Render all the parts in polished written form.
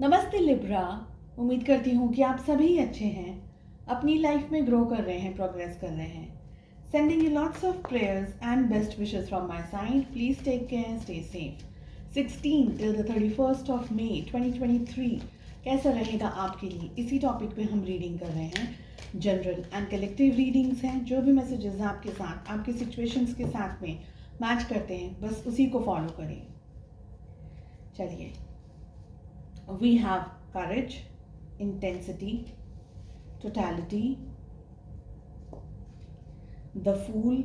नमस्ते लिब्रा। उम्मीद करती हूँ कि आप सभी अच्छे हैं, अपनी लाइफ में ग्रो कर रहे हैं, प्रोग्रेस कर रहे हैं। Sending you lots of prayers and best wishes from my side. Please take care, stay safe. 16 till the 31st of May 2023 कैसा रहेगा आपके लिए, इसी टॉपिक पे हम रीडिंग कर रहे हैं। जनरल एंड कलेक्टिव रीडिंग्स हैं। जो भी मैसेजेस आपके साथ, आपके सिचुएशंस के साथ में मैच करते हैं, बस उसी को फॉलो करें। चलिए, we have courage, intensity, totality, the fool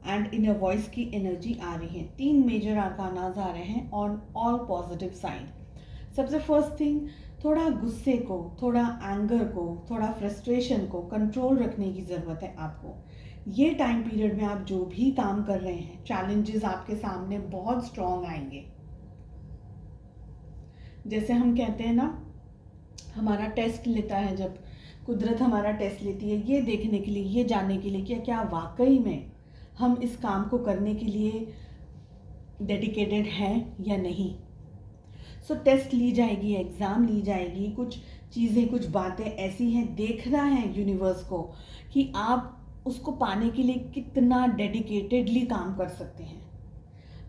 and inner voice की एनर्जी आ रही है। 3 मेजर आर्कानाज आ रहे हैं ऑन ऑल पॉजिटिव साइड। सबसे फर्स्ट थिंग, थोड़ा गुस्से को, थोड़ा एंगर को, थोड़ा फ्रस्ट्रेशन को कंट्रोल रखने की ज़रूरत है आपको। ये टाइम पीरियड में आप जो भी काम कर रहे हैं, चैलेंजेस आपके सामने बहुत स्ट्रॉन्ग आएंगे। जैसे हम कहते हैं ना, हमारा टेस्ट लेता है, जब कुदरत हमारा टेस्ट लेती है ये देखने के लिए, ये जानने के लिए कि क्या वाकई में हम इस काम को करने के लिए डेडिकेटेड हैं या नहीं। सो टेस्ट ली जाएगी, एग्ज़ाम ली जाएगी, कुछ चीज़ें, कुछ बातें ऐसी हैं, देखना है यूनिवर्स को कि आप उसको पाने के लिए कितना डेडिकेटेडली काम कर सकते हैं।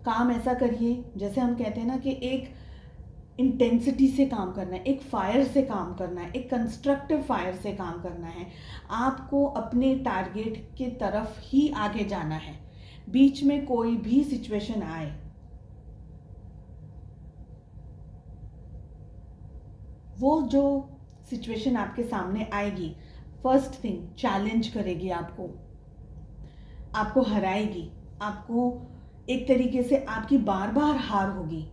काम ऐसा करिए, जैसे हम कहते हैं ना कि एक इंटेंसिटी से काम करना है, एक फायर से काम करना है, एक कंस्ट्रक्टिव फायर से काम करना है। आपको अपने टारगेट के तरफ ही आगे जाना है। बीच में कोई भी सिचुएशन आए, वो जो सिचुएशन आपके सामने आएगी, फर्स्ट थिंग चैलेंज करेगी आपको, आपको हराएगी, आपको एक तरीके से आपकी बार बार हार होगी,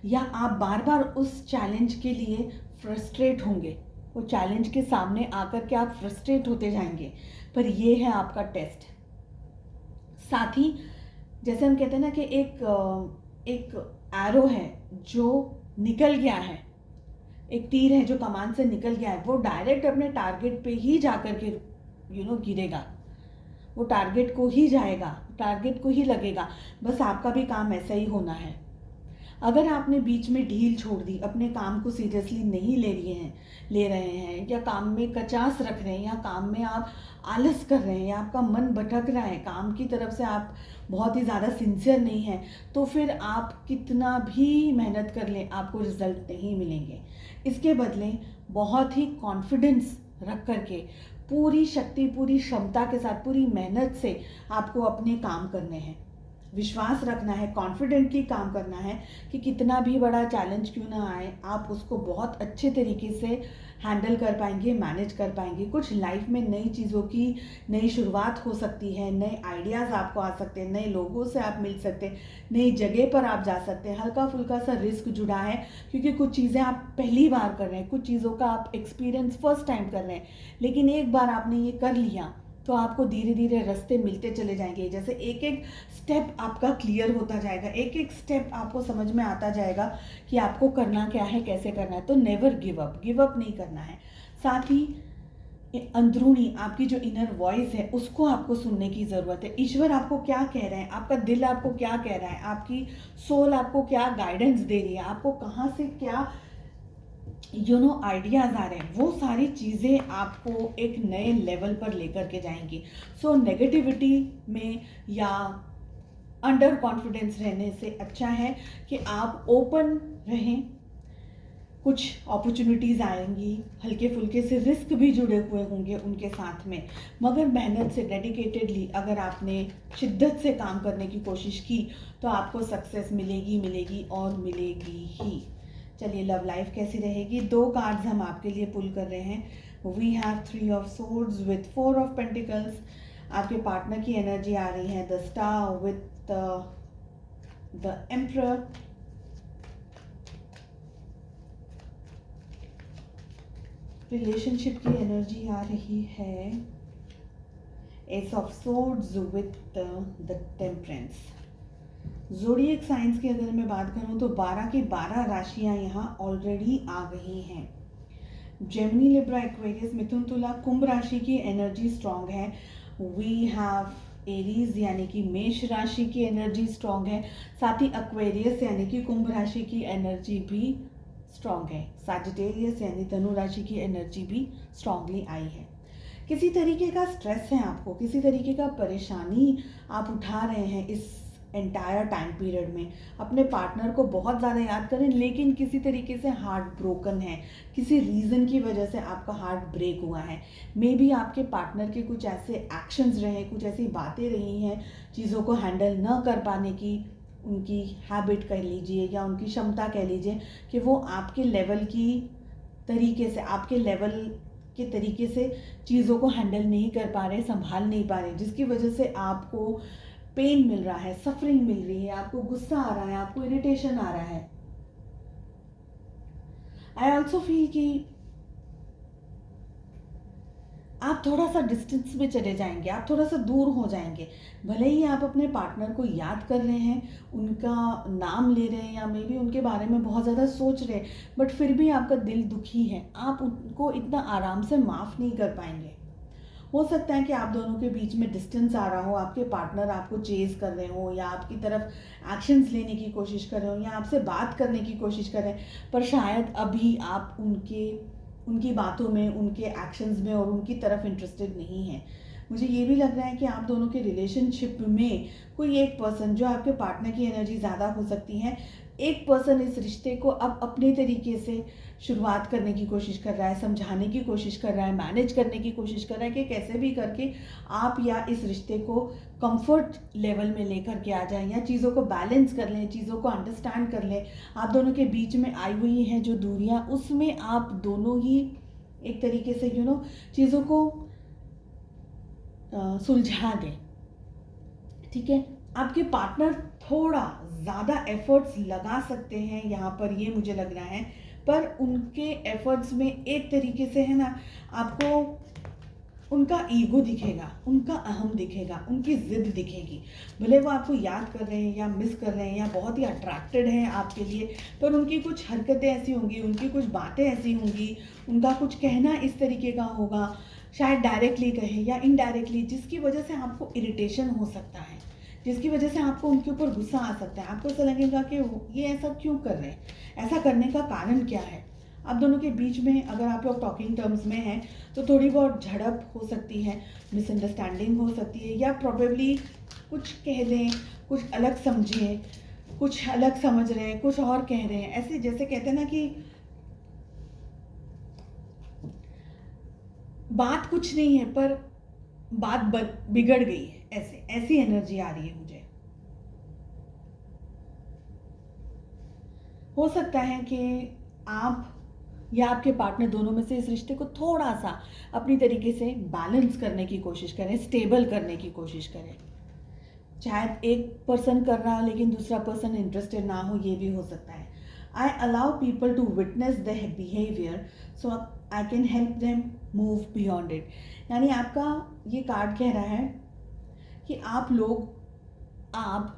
या आप बार बार उस चैलेंज के लिए फ्रस्ट्रेट होंगे। वो चैलेंज के सामने आकर के आप फ्रस्ट्रेट होते जाएंगे, पर ये है आपका टेस्ट। साथ ही जैसे हम कहते हैं ना कि एक एरो है जो निकल गया है, एक तीर है जो कमान से निकल गया है, वो डायरेक्ट अपने टारगेट पे ही जाकर के गिरेगा। वो टारगेट को ही जाएगा, टारगेट को ही लगेगा। बस आपका भी काम ऐसा ही होना है। अगर आपने बीच में ढील छोड़ दी, अपने काम को सीरियसली नहीं ले रहे हैं, या काम में कचास रख रहे हैं, या काम में आप आलस कर रहे हैं, या आपका मन भटक रहा है, काम की तरफ से आप बहुत ही ज़्यादा सिंसियर नहीं हैं, तो फिर आप कितना भी मेहनत कर लें, आपको रिजल्ट नहीं मिलेंगे। इसके बदले बहुत ही कॉन्फिडेंस रख करके, पूरी शक्ति, पूरी क्षमता के साथ, पूरी मेहनत से आपको अपने काम करने हैं। विश्वास रखना है, कॉन्फिडेंटली काम करना है कि कितना भी बड़ा चैलेंज क्यों ना आए, आप उसको बहुत अच्छे तरीके से हैंडल कर पाएंगे, मैनेज कर पाएंगे। कुछ लाइफ में नई चीज़ों की नई शुरुआत हो सकती है, नए आइडियाज़ आपको आ सकते हैं, नए लोगों से आप मिल सकते हैं, नई जगह पर आप जा सकते हैं। हल्का फुल्का सा रिस्क जुड़ा है, क्योंकि कुछ चीज़ें आप पहली बार कर रहे हैं, कुछ चीज़ों का आप एक्सपीरियंस फर्स्ट टाइम कर रहे हैं। लेकिन एक बार आपने ये कर लिया तो आपको धीरे धीरे रास्ते मिलते चले जाएंगे। जैसे एक एक स्टेप आपका क्लियर होता जाएगा, एक एक स्टेप आपको समझ में आता जाएगा कि आपको करना क्या है, कैसे करना है। तो नेवर गिव अप नहीं करना है। साथ ही अंदरूनी आपकी जो इनर वॉइस है, उसको आपको सुनने की ज़रूरत है। ईश्वर आपको क्या कह रहे हैं, आपका दिल आपको क्या कह रहा है, आपकी सोल आपको क्या गाइडेंस दे रही है, आपको कहाँ से क्या आइडियाज़ आ रहे हैं, वो सारी चीज़ें आपको एक नए लेवल पर लेकर के जाएंगी। सो नेगेटिविटी में या अंडर कॉन्फिडेंस रहने से अच्छा है कि आप ओपन रहें। कुछ अपॉर्चुनिटीज़ आएंगी, हल्के फुल्के से रिस्क भी जुड़े हुए होंगे उनके साथ में, मगर मेहनत से, डेडिकेटेडली अगर आपने शिद्दत से काम करने की कोशिश की तो आपको सक्सेस मिलेगी और मिलेगी ही। चलिए, लव लाइफ कैसी रहेगी? 2 कार्ड्स हम आपके लिए पुल कर रहे हैं। We have 3 of swords with 4 of pentacles. आपके पार्टनर की एनर्जी आ रही है the star with the emperor. Relationship की एनर्जी आ रही है ace of swords with the temperance. Zodiac science की अगर मैं बात करूं तो 12 की 12 राशियां यहाँ ऑलरेडी आ गई हैं। जेमिनी, लिब्रा, एक्वेरियस, मिथुन, तुला, कुंभ राशि की एनर्जी स्ट्रॉन्ग है। वी हैव एरीज यानी कि मेष राशि की एनर्जी स्ट्रॉन्ग है। साथ ही एक्वेरियस यानी कि कुंभ राशि की एनर्जी भी स्ट्रॉन्ग है। सैजिटेरियस यानी धनु राशि की एनर्जी भी स्ट्रांगली आई है। किसी तरीके का स्ट्रेस है आपको, किसी तरीके का परेशानी आप उठा रहे हैं इस एंटायर टाइम पीरियड में। अपने पार्टनर को बहुत ज़्यादा याद करें, लेकिन किसी तरीके से हार्ट ब्रोकन है, किसी रीज़न की वजह से आपका हार्ट ब्रेक हुआ है। मे बी आपके पार्टनर के कुछ ऐसे एक्शंस रहे, कुछ ऐसी बातें रही हैं, चीज़ों को हैंडल न कर पाने की उनकी हैबिट कह लीजिए या उनकी क्षमता कह लीजिए, कि वो आपके लेवल की तरीके से, आपके लेवल के तरीके से चीज़ों को हैंडल नहीं कर पा रहे, संभाल नहीं पा रहे, जिसकी वजह से आपको पेन मिल रहा है, सफरिंग मिल रही है, आपको गुस्सा आ रहा है, आपको इरिटेशन आ रहा है। आई ऑल्सो फील कि आप थोड़ा सा डिस्टेंस में चले जाएंगे, आप थोड़ा सा दूर हो जाएंगे। भले ही आप अपने पार्टनर को याद कर रहे हैं, उनका नाम ले रहे हैं या मे बी उनके बारे में बहुत ज़्यादा सोच रहे हैं, बट फिर भी आपका दिल दुखी है, आप उनको इतना आराम से माफ़ नहीं कर पाएंगे। हो सकता है कि आप दोनों के बीच में डिस्टेंस आ रहा हो, आपके पार्टनर आपको चेज कर रहे हो या आपकी तरफ एक्शंस लेने की कोशिश कर रहे हो या आपसे बात करने की कोशिश कर रहे हैं, पर शायद अभी आप उनकी बातों में, उनके एक्शंस में और उनकी तरफ इंटरेस्टेड नहीं है। मुझे ये भी लग रहा है कि आप दोनों के रिलेशनशिप में कोई एक पर्सन, जो आपके पार्टनर की एनर्जी ज़्यादा हो सकती है, एक पर्सन इस रिश्ते को अब अपने तरीके से शुरुआत करने की कोशिश कर रहा है, समझाने की कोशिश कर रहा है, मैनेज करने की कोशिश कर रहा है कि कैसे भी करके आप या इस रिश्ते को कंफर्ट लेवल में लेकर के आ जाएं या चीज़ों को बैलेंस कर लें, चीज़ों को अंडरस्टैंड कर लें। आप दोनों के बीच में आई हुई हैं जो दूरियां, उसमें आप दोनों ही एक तरीके से चीज़ों को सुलझा दें। ठीक है, आपके पार्टनर थोड़ा ज़्यादा एफर्ट्स लगा सकते हैं यहाँ पर, ये मुझे लग रहा है, पर उनके एफर्ट्स में एक तरीके से है ना, आपको उनका ईगो दिखेगा, उनका अहम दिखेगा, उनकी ज़िद दिखेगी। भले वो आपको याद कर रहे हैं या मिस कर रहे हैं या बहुत ही अट्रैक्टेड हैं आपके लिए, पर उनकी कुछ हरकतें ऐसी होंगी, उनकी कुछ बातें ऐसी होंगी, उनका कुछ कहना इस तरीके का होगा, शायद डायरेक्टली कहे या इनडायरेक्टली, जिसकी वजह से आपको इरिटेशन हो सकता है, जिसकी वजह से आपको उनके ऊपर गुस्सा आ सकता है। आपको ऐसा लगेगा कि ये ऐसा क्यों कर रहे हैं, ऐसा करने का कारण क्या है। आप दोनों के बीच में अगर आप लोग टॉकिंग टर्म्स में हैं तो थोड़ी बहुत झड़प हो सकती है, मिसअंडरस्टैंडिंग हो सकती है, या प्रॉबेबली कुछ कह दें, कुछ अलग समझें, कुछ अलग समझ रहे हैं, कुछ और कह रहे हैं। ऐसे जैसे कहते हैं ना कि बात कुछ नहीं है पर बात बिगड़ गई है, ऐसी एनर्जी आ रही है मुझे। हो सकता है कि आप या आपके पार्टनर दोनों में से इस रिश्ते को थोड़ा सा अपनी तरीके से बैलेंस करने की कोशिश करें, स्टेबल करने की कोशिश करें। शायद एक पर्सन कर रहा है लेकिन दूसरा पर्सन इंटरेस्टेड ना हो, ये भी हो सकता है। I allow people to witness their behaviour so I can help them move beyond it. यानी आपका ये कार्ड कह रहा है कि आप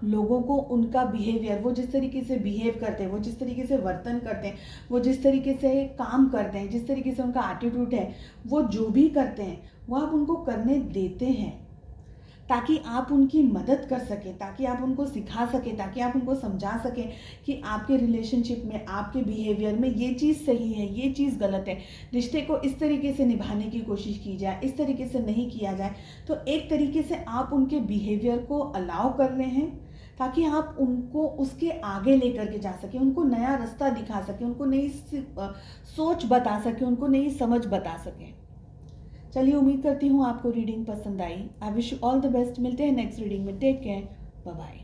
लोगों को उनका बिहेवियर, वो जिस तरीके से बिहेव करते हैं, वो जिस तरीके से वर्तन करते हैं, वो जिस तरीके से काम करते हैं, जिस तरीके से उनका एटीट्यूड है, वो जो भी करते हैं वो आप उनको करने देते हैं, ताकि आप उनकी मदद कर सकें, ताकि आप उनको सिखा सकें, ताकि आप उनको समझा सकें कि आपके रिलेशनशिप में, आपके बिहेवियर में ये चीज़ सही है, ये चीज़ गलत है। रिश्ते को इस तरीके से निभाने की कोशिश की जाए, इस तरीके से नहीं किया जाए। तो एक तरीके से आप उनके बिहेवियर को अलाउ कर रहे हैं ताकि आप उनको उसके आगे लेकर के जा सकें, उनको नया रास्ता दिखा सकें, उनको नई सोच बता सकें, उनको नई समझ बता सकें। चलिए, उम्मीद करती हूँ आपको रीडिंग पसंद आई। I wish you all the best. मिलते हैं नेक्स्ट रीडिंग में। Take care, bye bye.